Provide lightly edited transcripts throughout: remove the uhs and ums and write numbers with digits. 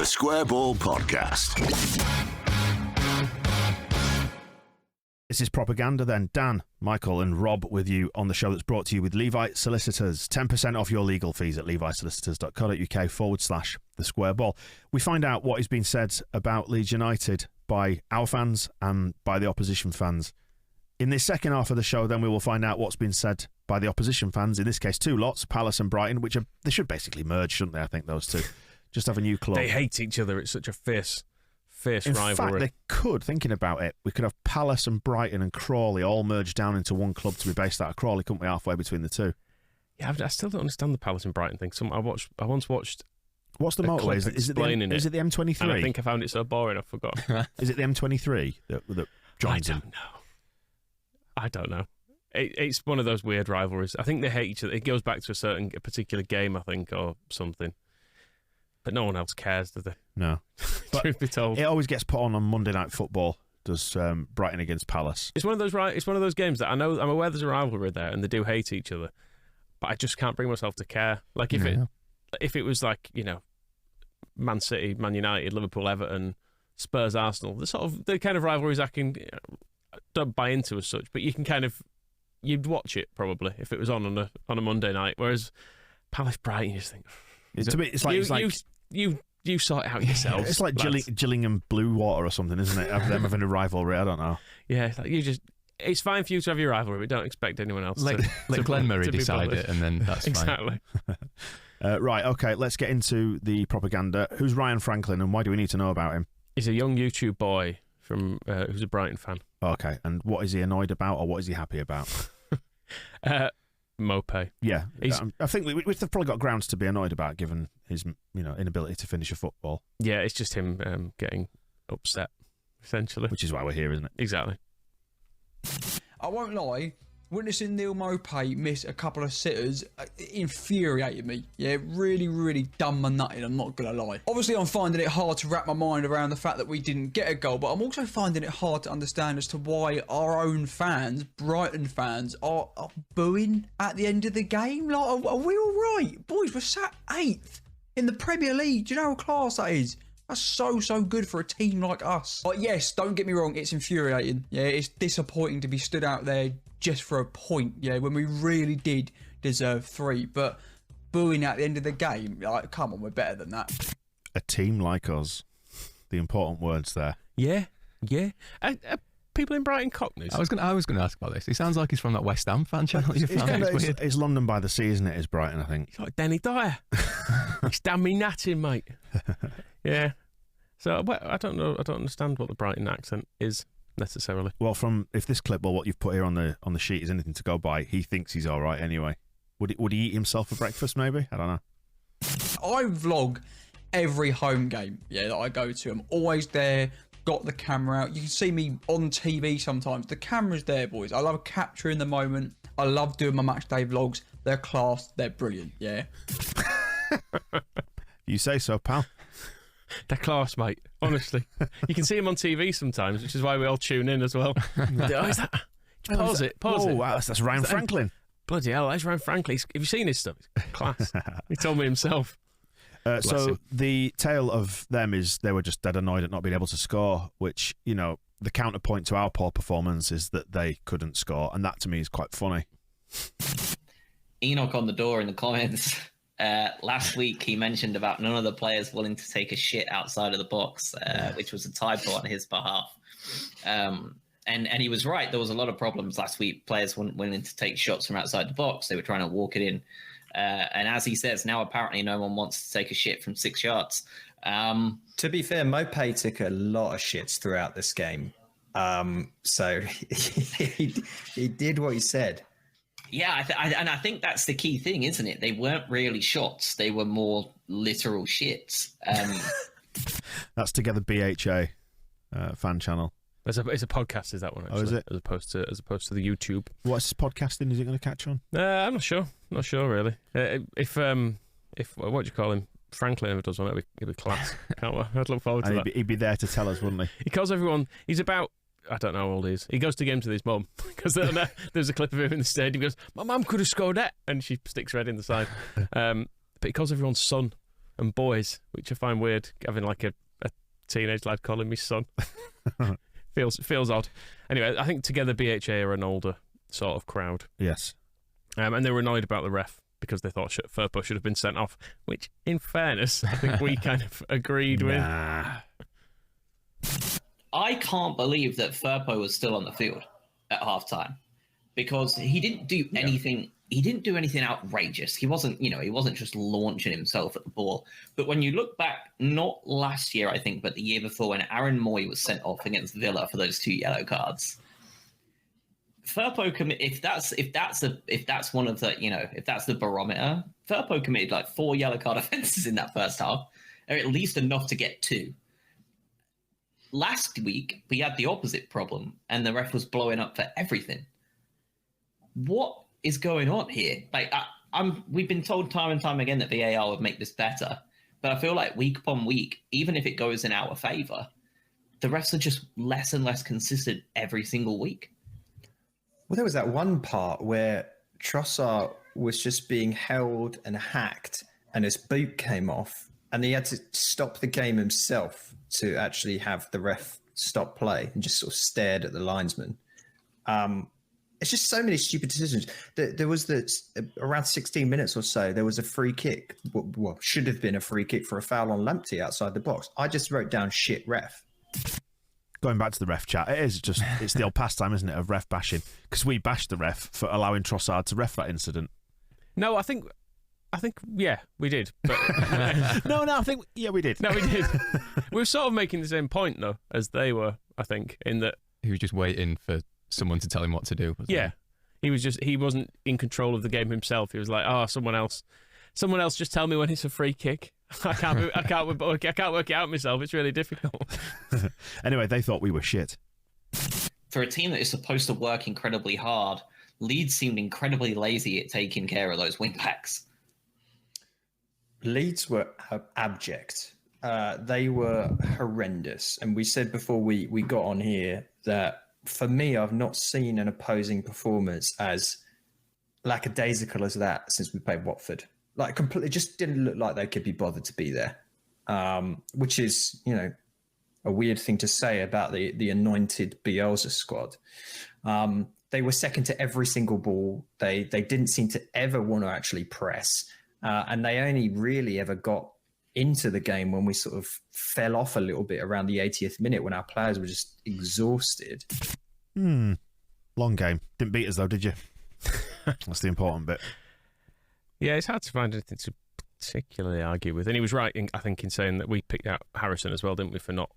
The Square Ball Podcast. This is Propaganda then. Dan, Michael and Rob with you on the show that's brought to you with Levi Solicitors. 10% off your legal fees at levisolicitors.co.uk/the Square Ball. We find out what is being said about Leeds United by our fans and by the opposition fans. In this second half of the show, then we will find out what's been said by the opposition fans, in this case two lots, Palace and Brighton, which they should basically merge, shouldn't they, I think, those two. Just have a new club. They hate each other. It's such a fierce In rivalry. fact, they could, thinking about it, we could have Palace and Brighton and Crawley all merged down into one club to be based out of Crawley, couldn't we, halfway between the two? Yeah, I still don't understand the Palace and Brighton thing. I once watched. What's the motorway? Is it the M23? And I think I found it so boring I forgot. Is it the M23 that joins in? I don't know. It's one of those weird rivalries. I think they hate each other. It goes back to a particular game, I think, or something. But no one else cares, do they? No. Truth be told, it always gets put on Monday Night Football. Does Brighton against Palace? It's one of those games that I'm aware there's a rivalry there, and they do hate each other. But I just can't bring myself to care. Like if it was like, you know, Man City, Man United, Liverpool, Everton, Spurs, Arsenal, the kind of rivalries I don't buy into as such. But you can you'd watch it probably if it was on a Monday night. Whereas Palace Brighton, you just think. To me, it's like you sort it out yourselves. It's like Gillingham Blue Water or something, isn't it? Them having a rivalry, I don't know. Yeah, it's like it's fine for you to have your rivalry, but don't expect anyone else let Glenn Murray decide it, and then that's exactly. fine. Right, okay, let's get into the propaganda. Who's Ryan Franklin, and why do we need to know about him? He's a young YouTube boy from who's a Brighton fan. Okay, and what is he annoyed about, or what is he happy about? Mopé. Yeah, I think we've probably got grounds to be annoyed about, given his inability to finish a football. Yeah, it's just him getting upset, essentially. Which is why we're here, isn't it? Exactly. I won't lie, witnessing Neil Mopé miss a couple of sitters infuriated me. Yeah, really, really done my nutting, I'm not going to lie. Obviously, I'm finding it hard to wrap my mind around the fact that we didn't get a goal, but I'm also finding it hard to understand as to why our own fans, Brighton fans, are booing at the end of the game. Like, are we all right? Boys, we're sat 8th in the Premier League. Do you know how class that is? That's so good for a team like us. But yes, don't get me wrong, it's infuriating. Yeah, it's disappointing to be stood out there just for a point, yeah, when we really did deserve 3. But booing at the end of the game, like, come on, we're better than that. A team like us. The important words there. Yeah. People in Brighton Cockneys. I was going to ask about this. He sounds like he's from that West Ham fan channel. It's London by the Sea, isn't it? It's Brighton, I think. He's like Danny Dyer. He's damn me natting, mate. Yeah. So I don't know. I don't understand what the Brighton accent is necessarily. Well, if this clip or what you've put here on the sheet is anything to go by, he thinks he's all right anyway. Would he eat himself for breakfast? Maybe, I don't know. I vlog every home game, yeah, that I go to. I'm always there. Got the camera out. You can see me on TV sometimes. The camera's there, boys. I love capturing the moment. I love doing my match day vlogs. They're class. They're brilliant. Yeah. You say so, pal. They're class, mate. Honestly, you can see him on TV sometimes, which is why we all tune in as well. Is that? Pause it. Oh, wow, that's Ryan Franklin. Bloody hell, that's Ryan Franklin. Have you seen his stuff? It's class. He told me himself. So the tale of them is they were just dead annoyed at not being able to score, which, you know, the counterpoint to our poor performance is that they couldn't score, and that to me is quite funny. Enoch on the door in the comments. Last week he mentioned about none of the players willing to take a shit outside of the box, which was a typo on his behalf. And he was right. There was a lot of problems last week. Players weren't willing to take shots from outside the box. They were trying to walk it in. And as he says, now apparently no one wants to take a shit from 6 yards. To be fair, Mopé took a lot of shits throughout this game. So he did what he said. Yeah, and I think that's the key thing, isn't it? They weren't really shots; they were more literal shits. That's Together BHA fan channel. It's a podcast, is that one? Actually, is it? As opposed to the YouTube. What's podcasting? Is it going to catch on? I'm not sure. Not sure really. If what do you call him? Franklin ever does one, it'd be class. Can't wait. I'd look forward to that. He'd be there to tell us, wouldn't he? He calls everyone. He's about. I don't know how old he is. He goes to games with his mum because there's a clip of him in the stadium. He goes, "My mum could have scored that," and she sticks her head in the side. But he calls everyone son. and boys, which I find weird, having like a teenage lad calling me son. feels odd. Anyway, I think Together BHA are an older sort of crowd. Yes. And they were annoyed about the ref because they thought Firpo should have been sent off, which, in fairness, I think we kind of agreed with. I can't believe that Firpo was still on the field at halftime because he didn't do anything. He didn't do anything outrageous. He wasn't just launching himself at the ball. But when you look back, not last year, I think, but the year before, when Aaron Moy was sent off against Villa for those 2 yellow cards, Firpo if that's one of the, if that's the barometer, Firpo committed like 4 yellow card offences in that first half, or at least enough to get 2. Last week, we had the opposite problem, and the ref was blowing up for everything. What is going on here? Like, we've been told time and time again that VAR would make this better, but I feel like week upon week, even if it goes in our favour, the refs are just less and less consistent every single week. Well, there was that one part where Trossard was just being held and hacked, and his boot came off, and he had to stop the game himself to actually have the ref stop play, and just sort of stared at the linesman. It's just so many stupid decisions. There was around 16 minutes or so, there was a free kick. Well, should have been a free kick for a foul on Lamptey outside the box. I just wrote down shit ref. Going back to the ref chat, it's the old pastime, isn't it, of ref bashing? Because we bashed the ref for allowing Trossard to ref that incident. No, I think, yeah, we did. But No, I think, yeah, we did. No, we did. We were sort of making the same point, though, as they were, I think, in that... He was just waiting for someone to tell him what to do. Yeah. He wasn't in control of the game himself. He was like, someone else just tell me when it's a free kick. I can't work it out myself. It's really difficult. Anyway, they thought we were shit. For a team that is supposed to work incredibly hard, Leeds seemed incredibly lazy at taking care of those wing backs. Leeds were abject. They were horrendous. And we said before we got on here that for me, I've not seen an opposing performance as lackadaisical as that since we played Watford. Like, completely just didn't look like they could be bothered to be there, which is, a weird thing to say about the anointed Bielsa squad. They were second to every single ball. They didn't seem to ever want to actually press. And they only really ever got into the game when we sort of fell off a little bit around the 80th minute when our players were just exhausted. Long game. Didn't beat us though, did you? That's the important bit. Yeah, it's hard to find anything to particularly argue with. And he was right, I think, in saying that we picked out Harrison as well, didn't we, for not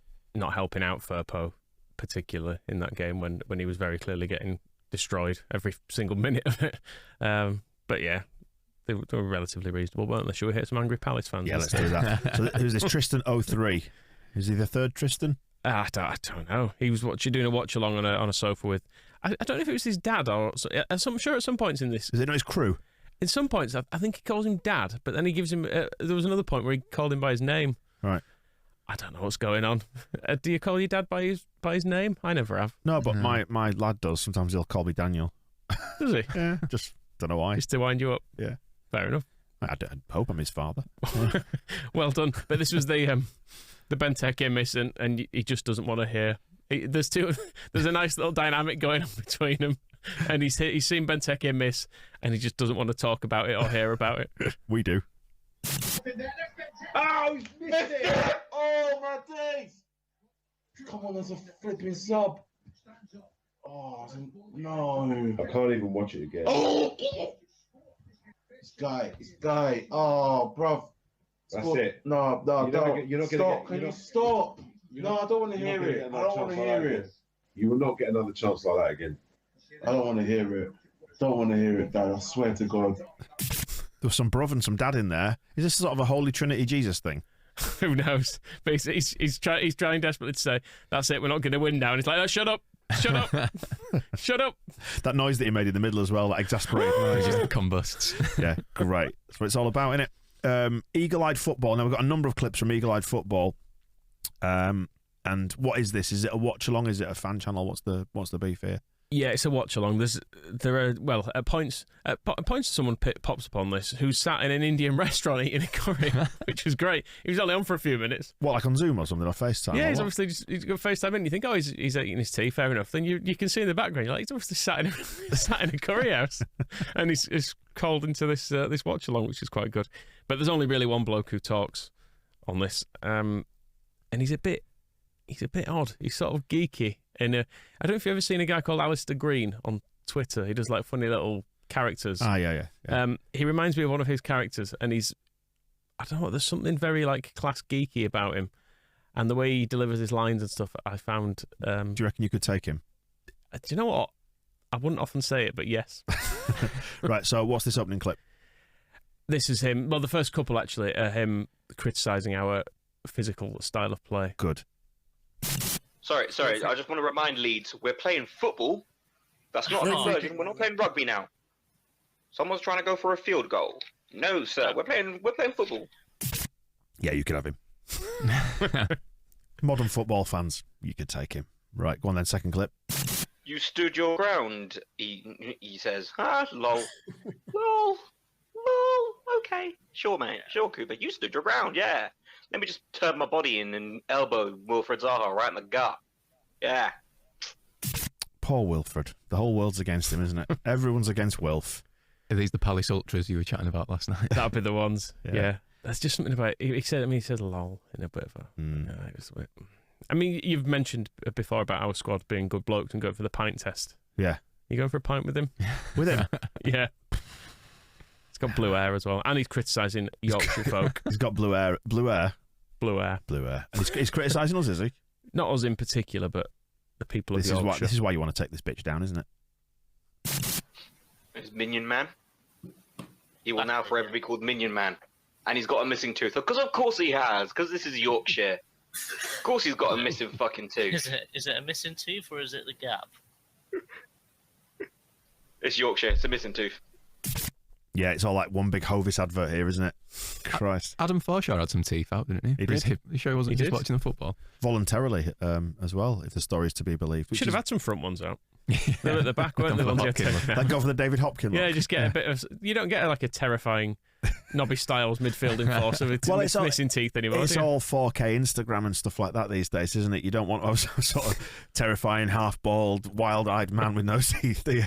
helping out Firpo, particularly in that game when he was very clearly getting destroyed every single minute of it. But yeah, they were relatively reasonable, weren't they? Should we hit some angry Palace fans? Yeah, let's do that. So who's this? Tristan03. Is he the third Tristan? I don't know. He was doing a watch along on a sofa with. I don't know if it was his dad or. I'm sure at some points in this. Is it not his crew? In some points, I think he calls him Dad, but then he gives him. There was another point where he called him by his name. Right. I don't know what's going on. Do you call your dad by his name? I never have. No, but my lad does. Sometimes he'll call me Daniel. Does he? Yeah. Just don't know why. Just to wind you up. Yeah. Fair enough. I hope I'm his father. Well done. But this was the Benteke miss, and he just doesn't want to hear. There's a nice little dynamic going on between them, and he's seen Benteke miss, and he just doesn't want to talk about it or hear about it. We do. Oh, he's missed it! Oh, my days! Come on, there's a flipping sub. Oh, no. I can't even watch it again. Oh! It's guy. Oh, bruv. That's it. No, don't. You're not stop. Can you stop? No, I don't want to hear it. I don't want to hear it. You will not get another chance like that again. I don't want to hear it. Don't want to hear it, Dad. I swear to God. There was some brother and some dad in there. Is this sort of a Holy Trinity Jesus thing? Who knows? But he's trying desperately to say, that's it, we're not going to win now. And he's like, oh, shut up. Shut up. Shut up. That noise that he made in the middle as well, that exasperating noise. Just combusts. Yeah, great. That's what it's all about, isn't it? Eagle-Eyed Football. Now, we've got a number of clips from Eagle-Eyed Football. And what is this? Is it a watch-along? Is it a fan channel? What's the beef here? Yeah, it's a watch along. At points someone pops up on this who's sat in an Indian restaurant eating a curry, which was great. He was only on for a few minutes. What, like on Zoom or something, or FaceTime? Yeah, he's obviously he's got FaceTime in. You think, he's eating his tea, fair enough. Then you can see in the background, you're like, he's obviously sat in a curry house, and he's called into this watch along, which is quite good. But there's only really one bloke who talks on this, and he's a bit odd. He's sort of geeky. I don't know if you've ever seen a guy called Alistair Green on Twitter. He does like funny little characters. Yeah. He reminds me of one of his characters, and I don't know, there's something very like class geeky about him, and the way he delivers his lines and stuff. I found. Do you reckon you could take him? Do you know what? I wouldn't often say it, but yes. Right. So what's this opening clip? This is him. Well, the first couple actually are him criticising our physical style of play. Good. Sorry. I just want to remind Leeds, we're playing football. That's not a conversion. We're not playing rugby now. Someone's trying to go for a field goal. No, sir. We're playing football. Yeah, you could have him. Modern football fans, you could take him. Right, go on then. Second clip. You stood your ground. He says, lol, lol. Okay, sure, mate. Sure, Cooper. You stood your ground. Yeah. Let me just turn my body in and elbow Wilfred Zaha right in the gut. Yeah. Poor Wilfred. The whole world's against him, isn't it? Everyone's against Wilf. Are these the Palace Ultras you were chatting about last night? That'd be the ones. Yeah. There's just something about it. He said lol in a bit of a... it was a bit... I mean, you've mentioned before about our squad being good blokes and going for the pint test. Yeah. You going for a pint with him? With him? Yeah. He's got blue hair as well. And he's criticising Yorkshire folk. He's got blue hair. Blue hair? Blue hair. Blue hair. And he's criticising us, is he? Not us in particular, but the people of Yorkshire. This is why you want to take this bitch down, isn't it? It's Minion Man. He will now forever be called Minion Man. And he's got a missing tooth. Because of course he has. Because this is Yorkshire. Of course he's got a missing fucking tooth. Is it a missing tooth or is it the gap? It's Yorkshire. It's a missing tooth. Yeah, it's all like one big Hovis advert here, isn't it? Christ. Adam Forshaw had some teeth out, didn't he? He did. You sure he wasn't just watching the football? Voluntarily, as well, if the story's to be believed. We should have had some front ones out. They were at the back, weren't they? Thank God for the David Hopkins look. Yeah, just get a bit of... You don't get like a terrifying Nobby Styles midfield enforcer with missing teeth anymore. It's all 4K Instagram and stuff like that these days, isn't it? You don't want some sort of terrifying, half-bald, wild-eyed man with no teeth, do you?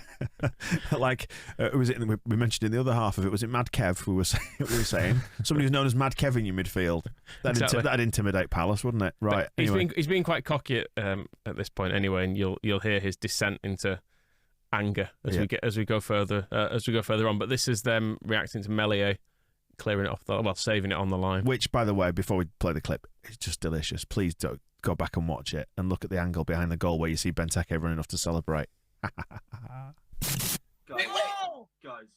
Like, was it? We mentioned in the other half of it, was it Mad Kev we were saying? Somebody who's known as Mad Kev in your midfield. That'd intimidate Palace, wouldn't it? Right. Anyway. He's being quite cocky at this point anyway, and you'll hear his descent into anger as we go further on. But this is them reacting to Meslier clearing it off saving it on the line. Which, by the way, before we play the clip, is just delicious. Please don't go back and watch it and look at the angle behind the goal where you see Benteke running off to celebrate. Guys.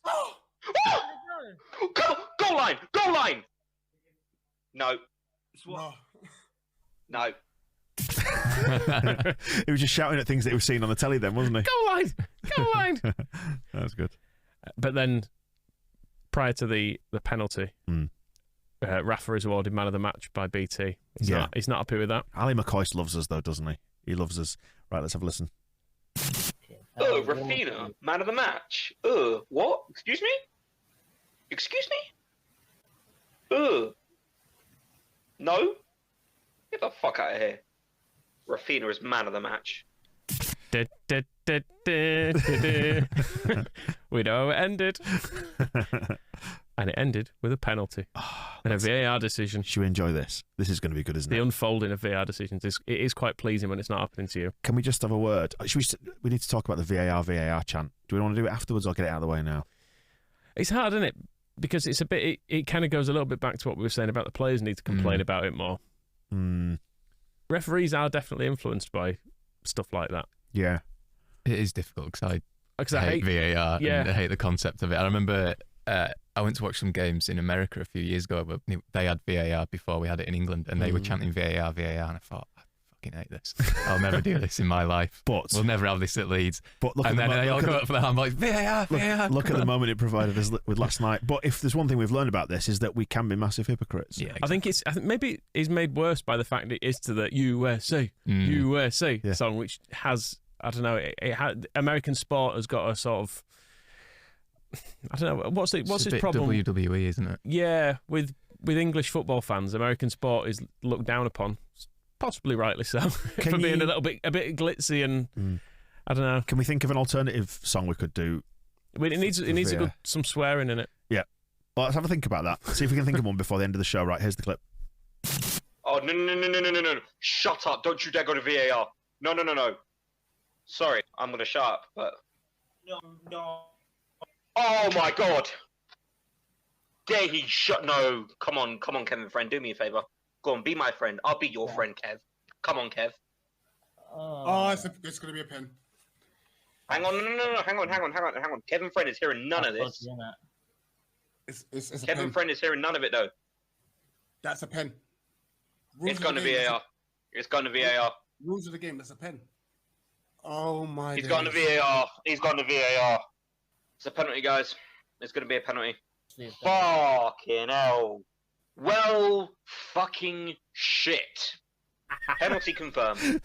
Goal line! No. No. He was just shouting at things that he was seeing on the telly then, wasn't he? Go line! That was good. But then, prior to the penalty, Rafa is awarded man of the match by BT. He's not happy with that. Ali McCoist loves us though, doesn't he? He loves us. Right, let's have a listen. Raphinha, man of the match. What? Excuse me? No? Get the fuck out of here. Raphinha is man of the match. We know how it ended. And it ended with a penalty and a VAR decision. Should we enjoy this? This is going to be good, isn't it? The unfolding of VAR decisions it is quite pleasing when it's not happening to you. Can we just have a word? We need to talk about the VAR chant. Do we want to do it afterwards or get it out of the way now? It's hard, isn't it? Because it's a bit. It kind of goes a little bit back to what we were saying about the players need to complain about it more. Referees are definitely influenced by stuff like that. Yeah, it is difficult because I hate VAR and I hate the concept of it. I remember I went to watch some games in America a few years ago, but they had VAR before we had it in England, and they were chanting VAR, and I thought, I fucking hate this. I'll never do this in my life. But we'll never have this at Leeds. But look, and then they all go up for the hand like VAR. Look at the moment it provided us with last night. But if there's one thing we've learned about this is that we can be massive hypocrites. Yeah, exactly. I think maybe it's made worse by the fact that it is to the USA song, which has I don't know. It had American sport has got a sort of. I don't know what's his problem. WWE, isn't it? Yeah, with English football fans, American sport is looked down upon, possibly rightly so, for being a bit glitzy and I don't know. Can we think of an alternative song we could do? I mean, it needs some swearing in it. Yeah. Well, let's have a think about that. See if we can think of one before the end of the show. Right, here's the clip. Oh, no. Shut up. Don't you dare go to VAR. No. Sorry, I'm going to shut up, but... No. Oh, my God. Dare he shut... No. Come on, Kevin, friend. Do me a favour. Go on, be my friend. I'll be your friend, Kev. Come on, Kev. Oh, it's going to be a pen. Hang on, no. Hang on. Kevin friend is hearing none of this. It's Kevin a pen. friend is hearing none of it, though. That's a pen. It's going to VAR. It's going to VAR. Rules of the game, that's a pen. Oh, my He's gone to VAR. It's a penalty, guys. It's going to be a penalty. Fucking hell. Well, fucking shit. Penalty confirmed.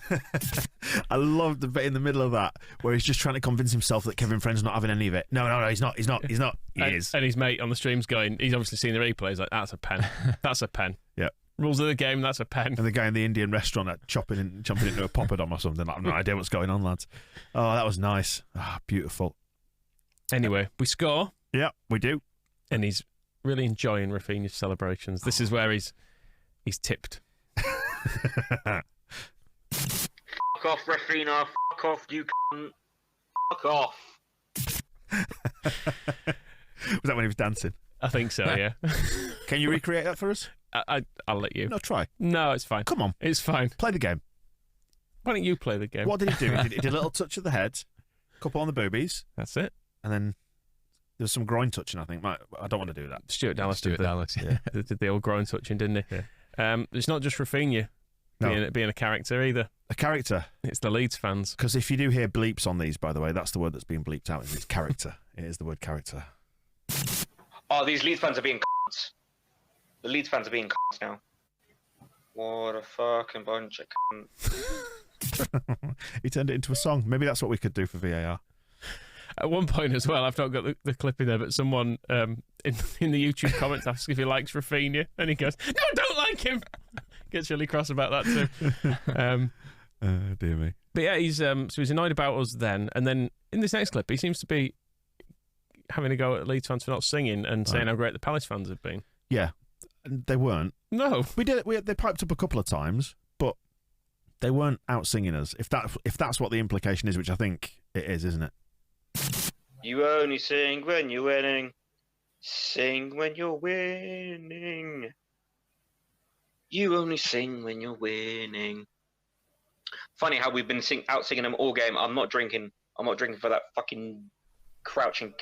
I love the bit in the middle of that where he's just trying to convince himself that Kevin Friend's not having any of it. No, he's not. He is. And his mate on the stream's going, he's obviously seen the replay. He's like, that's a pen. That's a pen. Yeah. Rules of the game, that's a pen. And the guy in the Indian restaurant jumping into a poppadom or something. I've no idea what's going on, lads. Oh, that was nice. Ah, beautiful. Anyway, we score. Yeah, we do. And he's really enjoying Raphinha's celebrations. This is where he's tipped. Fuck off, Raphinha. Fuck off, you cunt. Fuck off. Was that when he was dancing? I think so, yeah. Can you recreate that for us? I'll let you. No, try. No, it's fine. Come on. It's fine. Play the game. Why don't you play the game? What did he do? He did a little touch of the head, couple on the boobies. That's it. And then there's some groin touching, I think. I don't want to do that. Stuart Dallas did the old groin touching, didn't he? Yeah. It's not just Raphinha being a character either. A character? It's the Leeds fans. Because if you do hear bleeps on these, by the way, that's the word that's being bleeped out. It's character. It is the word character. Oh, these Leeds fans are being cunts. The Leeds fans are being cunts now. What a fucking bunch of cunts. He turned it into a song. Maybe that's what we could do for VAR. At one point as well, I've not got the clip in there, but someone in the YouTube comments asks if he likes Raphinha, and he goes, "No, I don't like him." Gets really cross about that too. Dear me. But yeah, he's annoyed about us then, and then in this next clip, he seems to be having a go at Leeds fans for not singing and saying how great the Palace fans have been. Yeah, they weren't. No, they piped up a couple of times, but they weren't out singing us. If that's what the implication is, which I think it is, isn't it? You only sing when you're winning. Sing when you're winning. You only sing when you're winning. Funny how we've been out singing them all game. I'm not drinking for that fucking crouching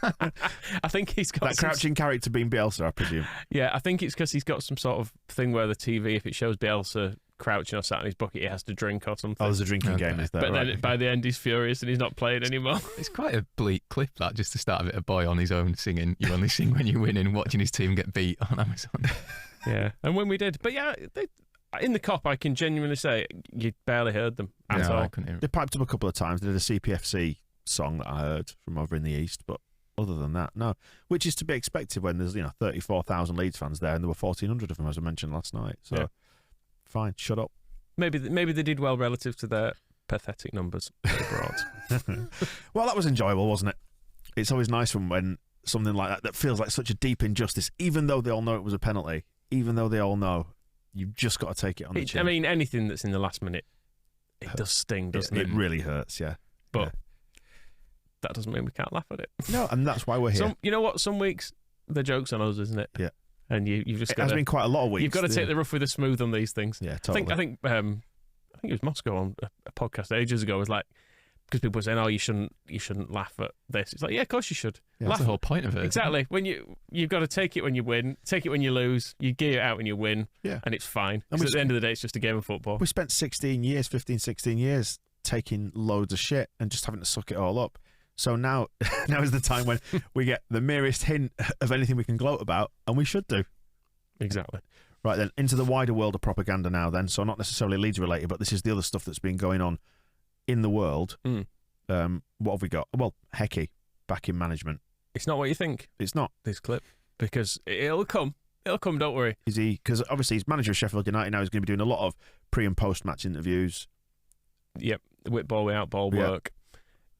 I think he's got that crouching character being Bielsa, I presume. Yeah, I think it's because he's got some sort of thing where the TV, if it shows Bielsa crouching or sat on his bucket, he has to drink or something. Oh, there's a drinking game, is there? But then by the end, he's furious and he's not playing anymore. It's quite a bleak clip, that, just to start with, a boy on his own singing "You Only Sing When You Win" and watching his team get beat on Amazon. Yeah, and when we did. But yeah, in the cop, I can genuinely say you barely heard them at all. I couldn't hear it. They piped up a couple of times. They did a CPFC song that I heard from over in the East, but other than that, no. Which is to be expected when there's 34,000 Leeds fans there, and there were 1,400 of them, as I mentioned last night. So, fine, shut up. Maybe they did well relative to their pathetic numbers they brought. Well, that was enjoyable, wasn't it? It's always nice when something like that feels like such a deep injustice, even though they all know it was a penalty, even though they all know, you've just got to take it on the chin. I mean, anything that's in the last minute, it does sting, doesn't it? It really hurts, yeah. But that doesn't mean we can't laugh at it. No, and that's why we're here. You know what? Some weeks the joke's on us, isn't it? Yeah. And you've just got. It has been quite a lot of weeks. You've got to take the rough with the smooth on these things. Yeah, totally. I think it was Moscow on a podcast ages ago. Was like, because people were saying, "Oh, you shouldn't laugh at this." It's like, yeah, of course you should. Yeah, that's the whole point of it. Exactly. When you've got to take it when you win, take it when you lose. You gear it out when you win, and it's fine. Because at the end of the day, it's just a game of football. We spent 16 years taking loads of shit and just having to suck it all up. So now is the time when we get the merest hint of anything we can gloat about, and we should do. Exactly. Right then, into the wider world of propaganda now then. So not necessarily Leeds related, but this is the other stuff that's been going on in the world. What have we got? Well, Hecky back in management. It's not what you think. It's not this clip because it'll come. It'll come. Don't worry. Is he? Because obviously he's manager of Sheffield United now. He's going to be doing a lot of pre and post match interviews. Yep, whip ball, way out ball work.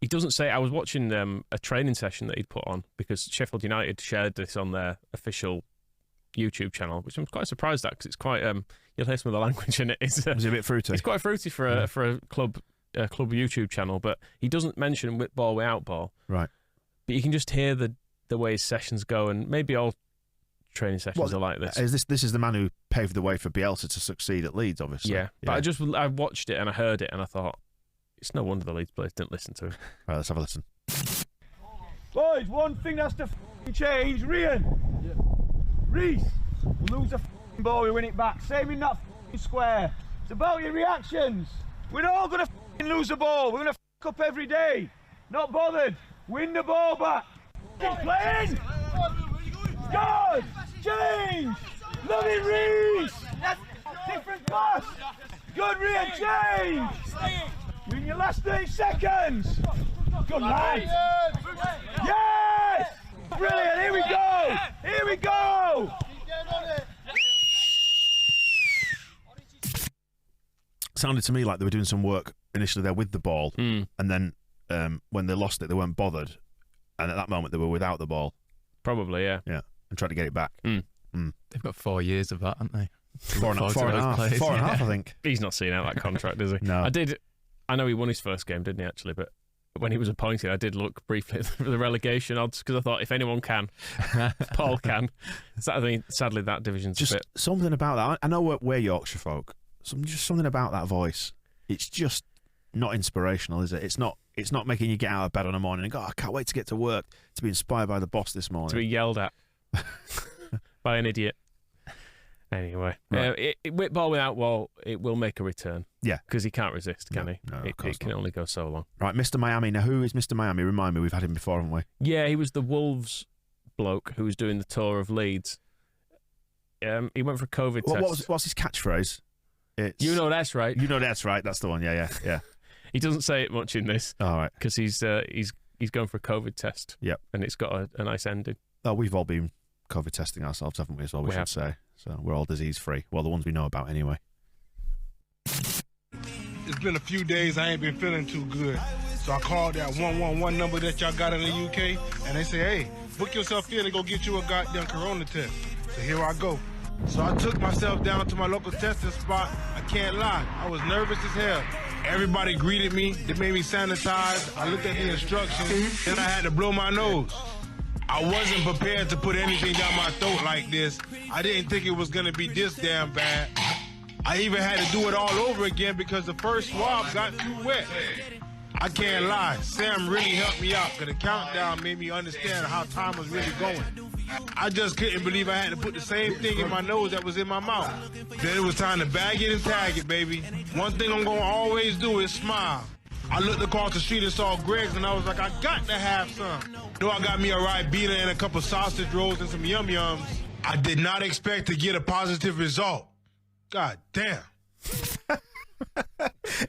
He doesn't say. I was watching a training session that he'd put on because Sheffield United shared this on their official YouTube channel, which I'm quite surprised at because it's quite. You'll hear some of the language in it. It's a bit fruity. It's quite fruity for a club YouTube channel, but he doesn't mention whip ball, way out ball. Right. But you can just hear the way his sessions go, and maybe all training sessions are like this. This is the man who paved the way for Bielsa to succeed at Leeds, obviously. Yeah. But I watched it and I heard it and I thought, it's no wonder the Leeds players didn't listen to it. Right, let's have a listen. Boys, one thing that's to change, Ryan. Reese, we lose a ball, we win it back. Same in that square. It's about your reactions. We're all going to lose the ball. We're going to up every day. Not bothered. Win the ball back. Keep playing. Good. Change. Love it, Reese. Different pass. Good, Ryan. Change. You're in your last 30 seconds. Good lad. Yes. Brilliant. Here we go. Here we go. Sounded to me like they were doing some work initially there with the ball, and then when they lost it, they weren't bothered, and at that moment they were without the ball. Probably, yeah, and tried to get it back. They've got 4 years of that, haven't they? Four and a half, I think. He's not seeing out that contract, is he? No. I know he won his first game, didn't he? Actually, but when he was appointed, I did look briefly at the relegation odds because I thought if anyone can, Paul can. Sadly, that division's just a bit. Something about that. I know we're Yorkshire folk. Just something about that voice. It's just not inspirational, is it? It's not making you get out of bed on a morning and go, I can't wait to get to work, to be inspired by the boss this morning. To be yelled at by an idiot. Anyway, right. Whip ball, without ball, it will make a return. Yeah. Because he can't resist, can he? No, it can only go so long. Right, Mr. Miami. Now, who is Mr. Miami? Remind me, we've had him before, haven't we? Yeah, he was the Wolves bloke who was doing the tour of Leeds. He went for a COVID test. What's his catchphrase? You know that's right. You know that's right. That's the one. Yeah. He doesn't say it much in this. All right. Because he's going for a COVID test. Yep. And it's got a nice ending. Oh, we've all been COVID testing ourselves, haven't we? As well, we should say. So we're all disease free. Well, the ones we know about anyway. It's been a few days. I ain't been feeling too good. So I called that 111 number that y'all got in the UK, and they say, hey, book yourself in and go get you a goddamn corona test. So here I go. So I took myself down to my local testing spot. I can't lie, I was nervous as hell. Everybody greeted me. They made me sanitize. I looked at the instructions. Then I had to blow my nose. I wasn't prepared to put anything down my throat like this. I didn't think it was going to be this damn bad. I even had to do it all over again because the first swab got too wet. I can't lie, Sam really helped me out because the countdown made me understand how time was really going. I just couldn't believe I had to put the same thing in my nose that was in my mouth. Then it was time to bag it and tag it, baby. One thing I'm going to always do is smile. I looked across the street and saw Greg's and I was like, I got to have some. I got me a Ribena and a couple sausage rolls and some yum-yums. I did not expect to get a positive result. God damn.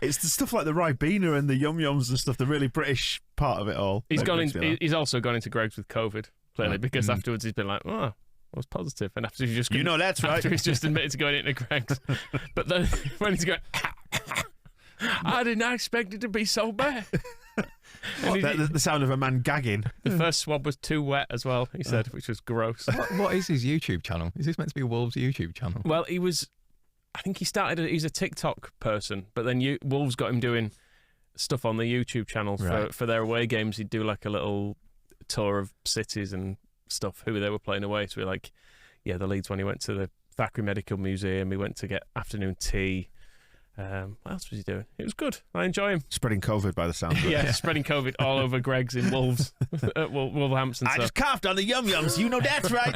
It's the stuff like the Ribena and the yum-yums and stuff, the really British part of it all. He's also gone into Greg's with COVID, clearly, because afterwards he's been like, oh, I was positive. And after he's just that's right. After he's just admitted to going into Greg's. But then when he's going, I did not expect it to be so bad. The sound of a man gagging. The first swab was too wet as well, he said, which was gross. What is his YouTube channel? Is this meant to be Wolves' YouTube channel? Well, I think he's a TikTok person, but then Wolves got him doing stuff on the YouTube channel for their away games. He'd do like a little tour of cities and stuff, who they were playing away. So we're like, the Leeds one, he went to the Thackeray Medical Museum, he went to get afternoon tea. What else was he doing? It was good. I enjoy him. Spreading COVID by the sound of it. Yeah, spreading COVID all over Greg's in Wolves at Wolverhampton. I just coughed on the yum-yums. You know that's right.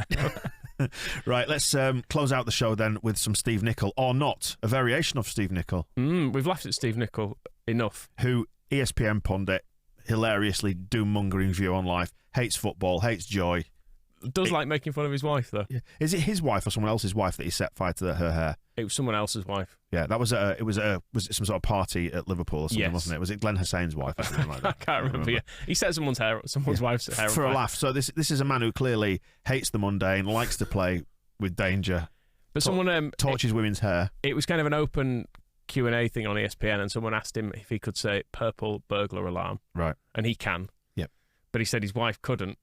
Right, let's close out the show then with some Steve Nicol, or not, a variation of Steve Nicol. We've laughed at Steve Nicol enough. Who, ESPN pundit, hilariously doom-mongering view on life, hates football, hates joy. Does like making fun of his wife, though. Yeah. Is it his wife or someone else's wife that he set fire to her hair? It was someone else's wife. Yeah, that was was it some sort of party at Liverpool or something, wasn't it? Was it Glenn Hussein's wife or something like that? I can't remember. Yeah. He set someone's wife's hair for a laugh. So this is a man who clearly hates the mundane, likes to play with danger, but someone torches women's hair. It was kind of an open Q&A thing on ESPN, and someone asked him if he could say purple burglar alarm. Right. And he can. Yep. But he said his wife couldn't.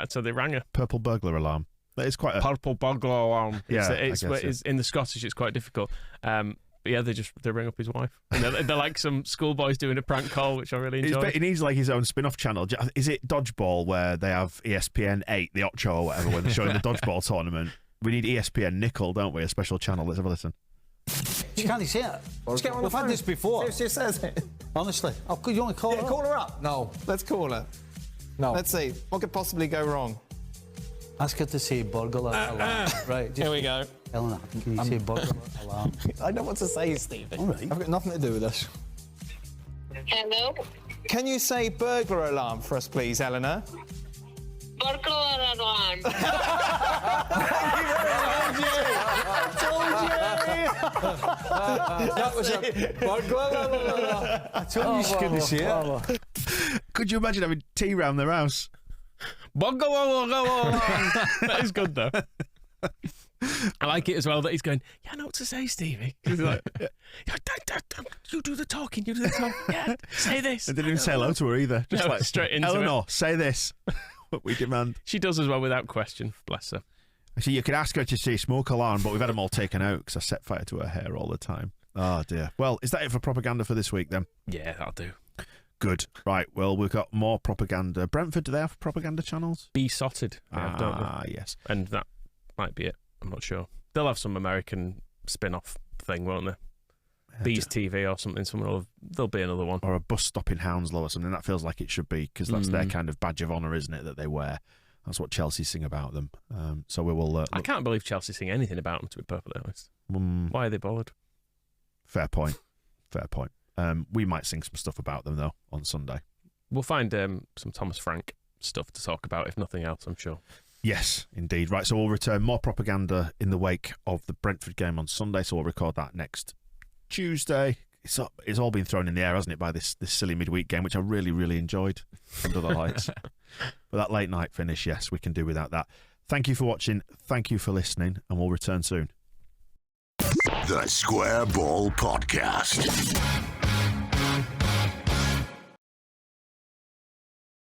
So they rang her. Purple burglar alarm. That is quite a... Purple burglar alarm. Yeah, it's in the Scottish, it's quite difficult. But yeah, they ring up his wife. And they're like some schoolboys doing a prank call, which I really enjoy. He needs like his own spin-off channel. Is it Dodgeball, where they have ESPN 8, the Ocho or whatever, when they're showing the dodgeball tournament? We need ESPN Nickel, don't we? A special channel. Let's have a listen. You can't see it. Let's get her on the phone. We've had this before. She says it. Honestly. Could you want to call her up? Call her up. No. Let's call her. No. Let's see. What could possibly go wrong? Ask her to say burglar alarm. Right. Here we go. Eleanor, can you say burglar alarm? I know what to say, Stevie. All right. I've got nothing to do with this. Hello? Can you say burglar alarm for us, please, Eleanor? Burglar alarm. Thank you very much. That was a burglar alarm. I told you she couldn't say it. Could you imagine having tea round their house? That is good, though. I like it as well that he's going, yeah, I know what to say, Stevie. He's like, you do the talking, Yeah, say this. I didn't even say hello to her either. Just like, straight into Eleanor, say this. What we demand. She does as well without question, bless her. See, you could ask her to say smoke alarm, but we've had them all taken out because I set fire to her hair all the time. Oh, dear. Well, is that it for propaganda for this week, then? Yeah, that'll do. Good. Right, well, we've got more propaganda. Brentford, do they have propaganda channels? Besotted. Yes. And that might be it. I'm not sure. They'll have some American spin-off thing, won't they? Bees TV or something. There'll be another one. Or a bus stop in Hounslow or something. That feels like it should be, because that's their kind of badge of honour, isn't it, that they wear. That's what Chelsea sing about them. So we will... I can't believe Chelsea sing anything about them, to be perfectly honest. Why are they bothered? Fair point. We might sing some stuff about them, though, on Sunday. We'll find some Thomas Frank stuff to talk about, if nothing else, I'm sure. Yes, indeed. Right, so we'll return more propaganda in the wake of the Brentford game on Sunday, so we'll record that next Tuesday. It's all been thrown in the air, hasn't it, by this silly midweek game, which I really, really enjoyed under the lights. But that late night finish, yes, we can do without that. Thank you for watching. Thank you for listening, and we'll return soon. The Square Ball Podcast.